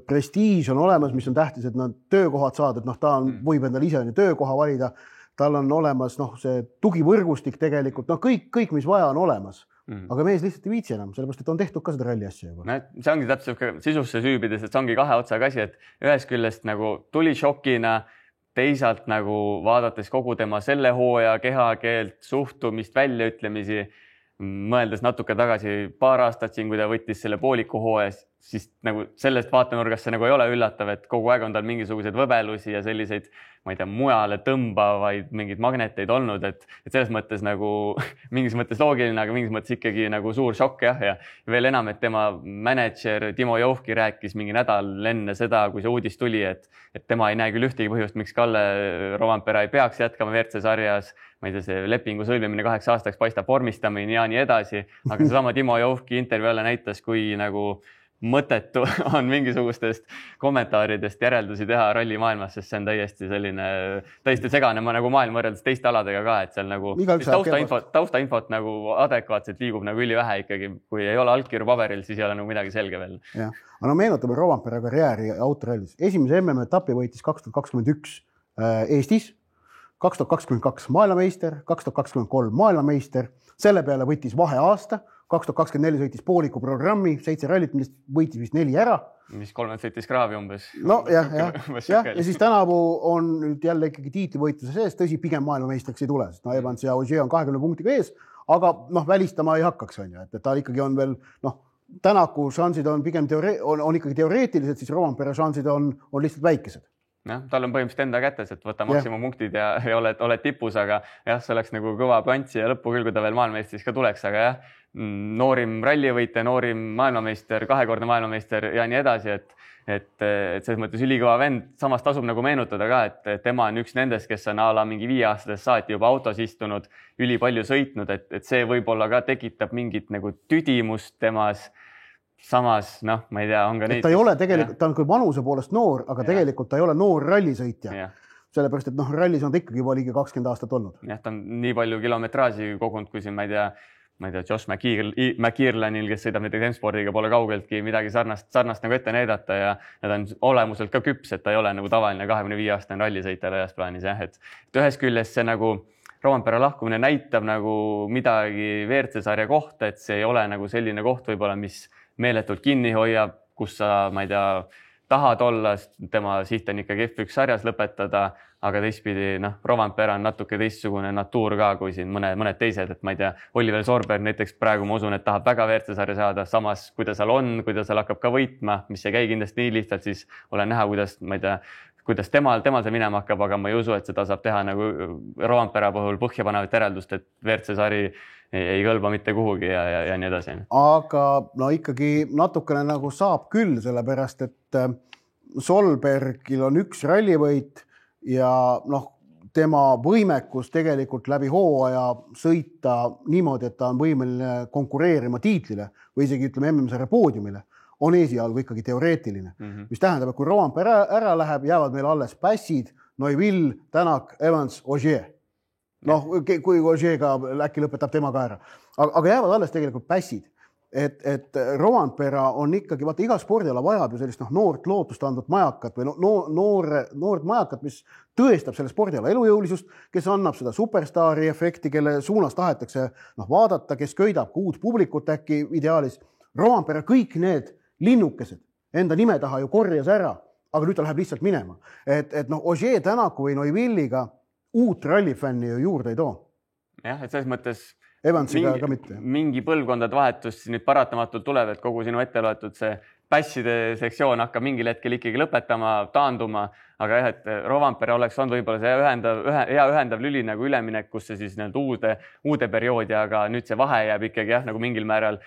prestiiž on olemas, mis on tähtis, et nad töökohad saad, et ta võib endale ise töökoha valida, tal on olemas see tugivõrgustik tegelikult, kõik, mis vaja on olemas. Aga mees lihtsalt ei viitsi enam, sellepärast, et on tehtud ka seda ralli asja juba. See ongi täpselt sisusse süübides, et see ongi kahe otsaga asi, et ühest küljest nagu tuli šokina, teisalt nagu vaadates kogu tema selle hooaja kehakeelt, suhtumist, väljaütlemisi, mõeldes natuke tagasi paar aastat siin, kui ta võttis selle pooliku hooajas, siis nagu sellest vaatenurgast see nagu ei ole üllatav, et kogu aeg on tal mingisuguseid võbelusi ja selliseid, ma ei tea, mujale tõmbavaid mingeid magneteid olnud, et selles mõttes nagu mingis mõttes loogiline, aga mingis mõttes ikkagi nagu suur šokk ja veel enam, et tema mänedžer Timo Jõuhki rääkis mingi nädal enne seda, kui see uudis tuli, et tema ei näe küll ühtegi põhjust, miks Kalle Rovanpera ei peaks jätkama WRC sarjas, ma ei tea, see lepingu sõlmimine 8 aastaks paistab vormistamine ja nii edasi, aga seesama Timo Jõuhki intervjuu jälle näitas, kui nagu mõttetu on mingisugustest kommentaaridest järeldusi teha ralli maailmas, sest see on täiesti segane nagu maailm võrreldes teiste aladega ka, et seal nagu taustainfot nagu adekvaatselt liigub nagu ülivähe ikkagi, kui ei ole allkirju paberil, siis ei ole nagu midagi selge veel. Jah, aga meenutame Rovanpera karjääri autorallis. Esimese MM-etapi võitis 2021 Eestis, 2022 maailmameister, 2023 maailmameister, selle peale võttis vaheaasta, 2024 sõitis pooliku programmi, 7 rallit, millest võitis vist 4 ära. Mis 3 sõitis kraavi umbes. Ja siis tänavu on nüüd jälle ikkagi tiitlivõitluse sees, tõsi, pigem maailmameistriks ei tule, sest Evans ja Ogier on 20 punktiga ees, aga välistama ei hakkaks, et ta ikkagi on veel, Tänaku šansid on pigem on ikkagi teoreetilised, siis Rovanpera šansid on lihtsalt väikesed. Tal on põhimõtteliselt enda kätes, et võtta maksimumpunktid ja oled tipus, aga see oleks nagu kõva pantsi ja lõppu küll, kui ta veel maailmameistris ka tuleks, aga noorim rallivõitja, noorim maailmameister, 2-kordne maailmameister ja nii edasi, et selles mõttes ülikõva vend, samas tasub nagu meenutada ka, et tema on üks nendest, kes on ala mingi 5-aastasest saati juba autos istunud, ülipalju sõitnud, et see võib-olla ka tekitab mingit nagu tüdimust temas. Samas, ma ei tea, on ka neid... Ta ei ole tegelikult, ta on küll vanuse poolest noor, aga tegelikult ta ei ole noor rallisõitja. Sellepärast, et rallis on ta ikkagi juba ligi 20 aastat olnud. Ta on nii palju kilometraaži kogunud, kui siin, ma ei tea, Josh McKeerlanil, kes sõidab näiteks M-spordiga, pole kaugeltki midagi sarnast nagu ette näidata ja ta on olemuselt ka küps, et ta ei ole nagu tavaline 25-aastane rallisõitja laias plaanis. Et ühes küljest see nagu Rovanpera lahkumine näitab nagu midagi WRC-sarja kohta, et see ei ole nagu selline koht võib-olla, mis meeletult kinni hoiab, kus sa, ma ei tea, tahad olla, tema siht on ikkagi F1 sarjas lõpetada, aga teistpidi, Rovanpera on natuke teistsugune natuur ka kui siin mõned teised, et ma ei tea, Oliver Sorberg näiteks praegu ma usun, et tahab väga WRC sarja saada, samas kui ta seal on, kui ta seal hakkab ka võitma, mis ei käi kindlasti nii lihtsalt, siis olen näha, kuidas temal see minema hakkab, aga ma ei usu, et seda saab teha nagu Rovanpera puhul põhjapanevat järeldust, et WRC sari ei kõlba mitte kuhugi ja nii edasi. Aga ikkagi natukene nagu saab küll, sellepärast, et Solbergil on 1 rallivõit ja tema võimekus tegelikult läbi hooaja sõita niimoodi, et ta on võimeline konkureerima tiitlile või isegi ütleme MM-sarja poodiumile, on esialgu ikkagi teoreetiline. Mis tähendab, et kui Rovanpera ära läheb, jäävad meil alles Passid, Neuville, Tänak, Evans, Ogier. Kui Ogiega äkki lõpetab tema ka ära. Aga jäävad alles tegelikult Passid. Et Rovanpera on ikkagi, vaata iga spordiala vajab ju sellist noort lootust andvat majakat või noort majakat, mis tõestab selle spordiala elujõulisust, kes annab seda superstaari efekti, kelle suunas tahetakse vaadata, kes köidab uut publikut äkki ideaalis. Rovanpera kõik need linnukesed enda nime taha ju korjas ära, aga nüüd ta läheb lihtsalt minema. Et Ogier, Tänaku või Neuville'iga uut rallifänni ju juurde ei too. Jah, et selles mõttes Evansiga ka mitte. Mingi põlvkondade vahetus nüüd paratamatult tuleb, et kogu sinu ette loetud see Passide sektsioon hakkab mingil hetkel ikkagi lõpetama, taanduma, aga jah, et Rovanpera oleks olnud võib-olla see hea ühendav lüli nagu üleminekusse siis uude perioodi, aga nüüd see vahe jääb ikkagi nagu mingil määral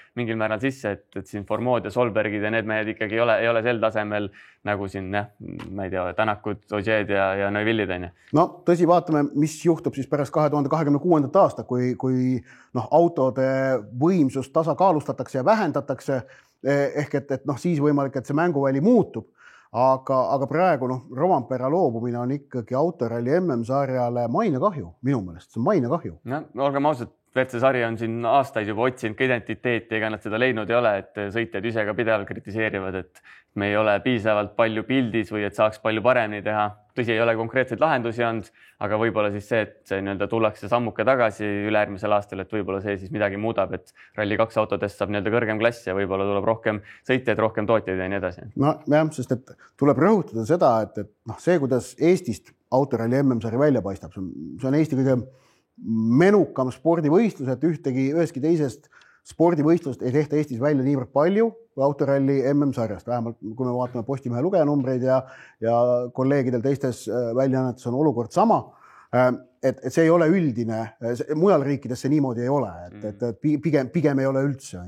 sisse, et siin Formod ja Solbergid ja need mehed ikkagi ei ole sel tasemel nagu siin, ma ei tea, Tänakud, Ogied ja Neuvillid on. Tõsi, vaatame, mis juhtub siis pärast 2026. aasta, kui autode võimsust tasakaalustatakse ja vähendatakse, ehk et siis võimalik, et see mänguväli muutub. aga praegu Rovanpera loobumine on ikkagi autoralli MM-sarjale mainekahju, minu meelest, see on mainekahju. No, olgem ausad, WRC sari on siin aastaid juba otsinud ka identiteeti, ega nad seda leidnud ei ole, et sõitjad ise ka pidevalt kritiseerivad, et me ei ole piisavalt palju pildis või et saaks palju paremini teha. Tõsi, ei ole konkreetseid lahendusi olnud, aga võib-olla siis see, et see nii-öelda tullakse sammuke tagasi ülejärgmisel aastal, et võib-olla see siis midagi muudab, et Rally 2 autodest saab nii-öelda kõrgem klass ja võib-olla tuleb rohkem sõitjaid, rohkem tootjaid ja nii edasi. No jah, sest et tuleb rõhutada seda, et see, kuidas Eestist autoralli MM-sari välja paistab, see on Eesti kõige menukam spordivõistlus, et üheski teisest spordivõistlust ei tehta Eestis välja niivõrd palju kui autoralli MM-sarjast, vähemalt kui me vaatame Postimehe lugejanumbreid ja kolleegidel teistes väljaannetes on olukord sama, et see ei ole üldine, mujal riikides see niimoodi ei ole, et pigem ei ole üldse.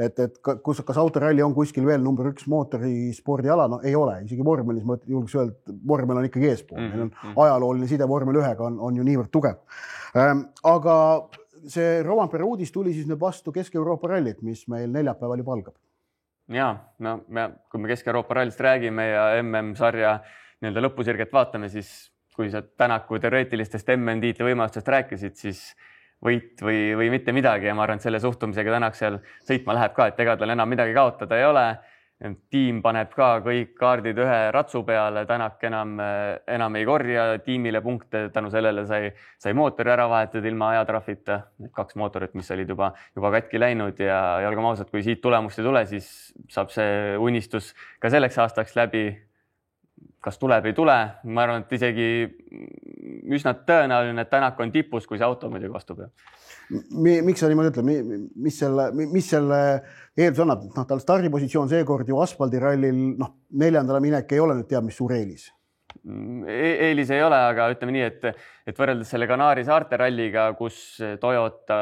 Et kas autoralli on kuskil veel number 1 mootorispordiala? No ei ole, isegi vormelis ma julgeks öelda, et vormel on ikkagi eespool. Meil on ajalooline side vormel 1-ga on ju niivõrd tugev. Aga see Rovanpera uudis tuli siis nüüd vastu Kesk-Euroopa rallit, mis meil neljapäeval juba algab. Ja, no kui me Kesk-Euroopa rallist räägime ja MM-sarja nii-öelda lõpusirget vaatame, siis kui sa Tänaku teoreetilistest MM-tiitli võimalustest rääkisid, siis võit või mitte midagi ja ma arvan, et selle suhtumisega Tänak seal sõitma läheb ka, et ega tal enam midagi kaotada ei ole. Tiim paneb ka kõik kaardid ühe ratsu peale, Tänak enam ei korja tiimile punkte, tänu sellele sai mootori ära vahetada ilma ajatrahvita, need 2 mootorit, mis olid juba katki läinud ja olgem ausad, kui siit tulemust ei tule, siis saab see unistus ka selleks aastaks läbi. Kas tuleb ei tule? Ma arvan, et isegi üsna tõenäoline, et Tänak on tipus, kui see auto muidugi vastu peab. Miks sa niimoodi ütled? Mis selle eeldus annab? Tal stardipositsioon seekord ju asfaldirallil 4. minek ei ole nüüd teab, mis suur eelis. Eelis ei ole, aga ütleme nii, et võrreldes selle Kanaari saarte ralliga, kus Toyota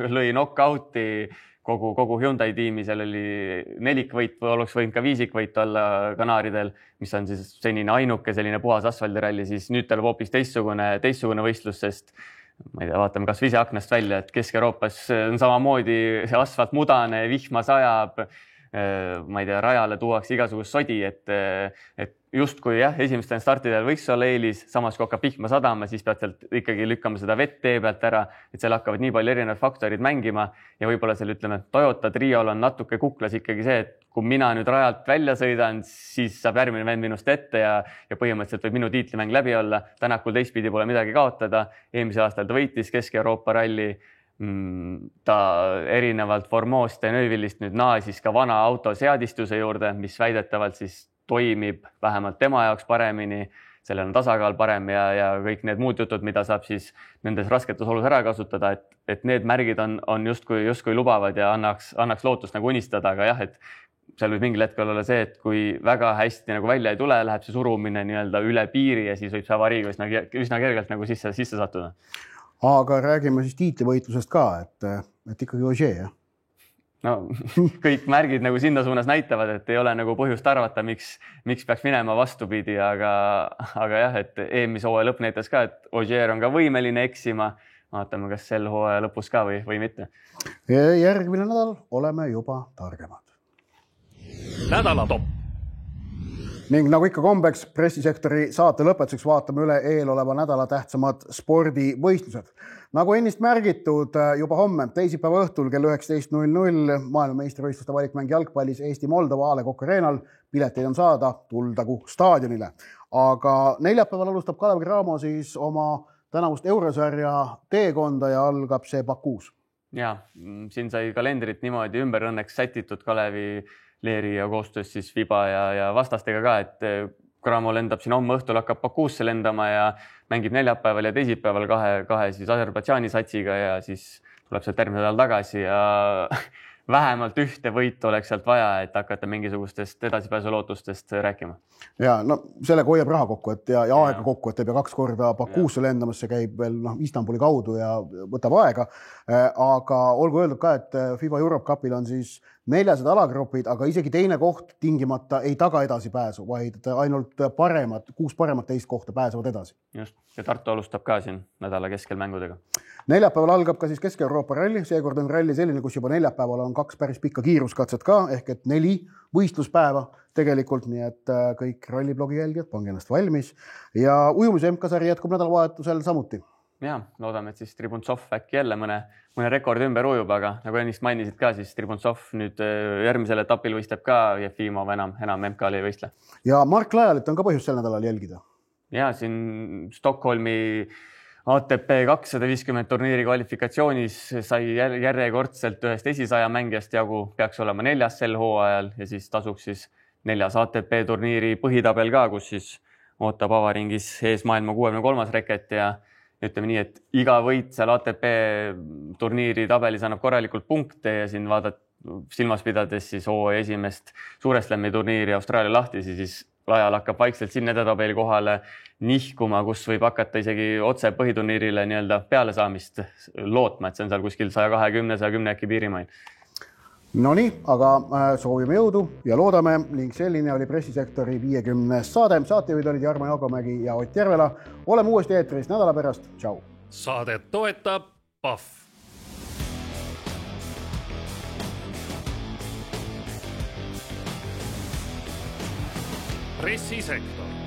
lõi knockouti kogu Hyundai tiimi, seal oli 4-võit või oleks võinud ka 5-võit olla Kanaaridel, mis on siis senine ainuke selline puhas asfaldiralli, siis nüüd tal hoopis teistsugune võistlus, sest ma ei tea, vaatame kas ise aknast välja, et Kesk-Euroopas on samamoodi see asfalt mudane, vihma sajab, ma ei tea, rajale tuuakse igasugust sodi, et justkui esimestel startidel võiks olla eelis, samas kui hakkab vihma sadama, siis pead sealt ikkagi lükkama seda vett tee pealt ära, et seal hakkavad nii palju erinevad faktorid mängima ja võib-olla seal ütleme, Toyota triol on natuke kuklas ikkagi see, et kui mina nüüd rajalt välja sõidan, siis saab järgmine vend minust ette ja põhimõtteliselt võib minu tiitlimäng läbi olla. Tänakul teistpidi pole midagi kaotada. Eelmisel aastal ta võitis Kesk-Euroopa ralli. Ta erinevalt Formoost ja Neuvillist nüüd naasis ka vana auto seadistuse juurde, mis väidetavalt siis toimib vähemalt tema jaoks paremini, sellel on tasakaal parem ja kõik need muud jutud, mida saab siis nendes rasketes olus ära kasutada, et need märgid on justkui lubavad ja annaks lootust nagu unistada, aga jah, et seal võib mingil hetkel olla see, et kui väga hästi nagu välja ei tule, läheb see surumine nii-öelda üle piiri ja siis võib see avariiga üsna kergelt nagu sisse sattuda. Aga räägime siis tiitlivõitlusest ka, et ikkagi Ogier, jah? No kõik märgid nagu sinna suunas näitavad, et ei ole nagu põhjust arvata, miks peaks minema vastupidi, aga jah, et eelmise hooaja lõpp näitas ka, et Ogier on ka võimeline eksima. Vaatame, kas sel hooaja lõpus ka või mitte. Järgmine nädal oleme juba targemad. Nädala top. Ning nagu ikka kombeks, pressisektori saate lõpetuseks vaatame üle eeloleva nädala tähtsamad spordivõistlused. Nagu ennist märgitud, juba homme teisipäeva õhtul kell 19.00 maailmameistrivõistluste valikmäng jalgpallis Eesti-Moldova A. Le Coq Arenal. Pileteid on saada Tuldagu staadionile. Aga neljapäeval alustab Kalev Cramo siis oma tänavust eurosarja teekonda ja algab see Bakuus. Ja, siin sai kalendrit niimoodi ümber õnneks sätitud Kalevi Leeri ja koostöös siis FIBA ja vastastega ka, et Cramo lendab siin homme õhtul, hakkab Bakuusse lendama ja mängib neljapäeval ja teisipäeval kahe siis Aserbaidžaani satsiga ja siis tuleb sealt järgmine nädal tagasi ja vähemalt ühte võitu oleks sealt vaja, et hakata mingisugustest edasipääsu lootustest rääkima. Ja no sellega hoiab raha kokku ja aega kokku, et ei pea 2 korda Bakuusse lendamas, see käib veel Istanbuli kaudu ja võtab aega. Aga olgu öeldud ka, et FIBA Europe Cupil on siis 400 alagrupid, aga isegi teine koht tingimata ei taga edasi pääsu, vaid ainult 6 paremat teist kohta pääsevad edasi. Just, ja Tartu alustab ka siin nädala keskel mängudega. Neljapäeval algab ka siis Kesk-Euroopa ralli, seekord on ralli selline, kus juba neljapäeval on 2 päris pikka kiiruskatset ka, ehk et 4 võistluspäeva tegelikult, nii et kõik ralliblogi jälgijad, pange ennast valmis. Ja ujumise MK-sari jätkub nädalavahetusel samuti. Ja, loodame, et siis Tribuntsov äkki jälle mõne rekordi ümber ujub, aga nagu ennist mainisid ka, siis Tribuntsov nüüd järgmisel etapil võistleb ka Jefimov enam MK-l ei võistle. Ja Mark Lajalit on ka põhjust sel nädalal jälgida. Ja siin Stockholmi ATP 250 turniiri kvalifikatsioonis sai järjekordselt ühest esisaja mängijast jagu, peaks olema 4. sel hooajal ja siis tasuks siis 4. ATP turniiri põhitabel ka, kus siis ootab avaringis ees maailma 63. reket ja ütleme nii, et iga võit seal ATP turniiri tabelis annab korralikult punkte ja siin silmas pidades siis hooaja esimest Suureslämmi turniiri Austraalia lahtisi, siis Lajal hakkab vaikselt sinna edetabeli kohale nihkuma, kus võib hakata isegi otse põhiturniirile nii-öelda peale saamist lootma, et see on seal kuskil 120 äkki piirimail. Nonii, aga soovime jõudu ja loodame ning selline oli pressisektori 50 saade. Saatejuhid olid Jarmo Jaagomägi ja Ott Järvela. Oleme uuesti eetris nädala pärast. Tšau! Saadet toetab Pahv. Pressisektor.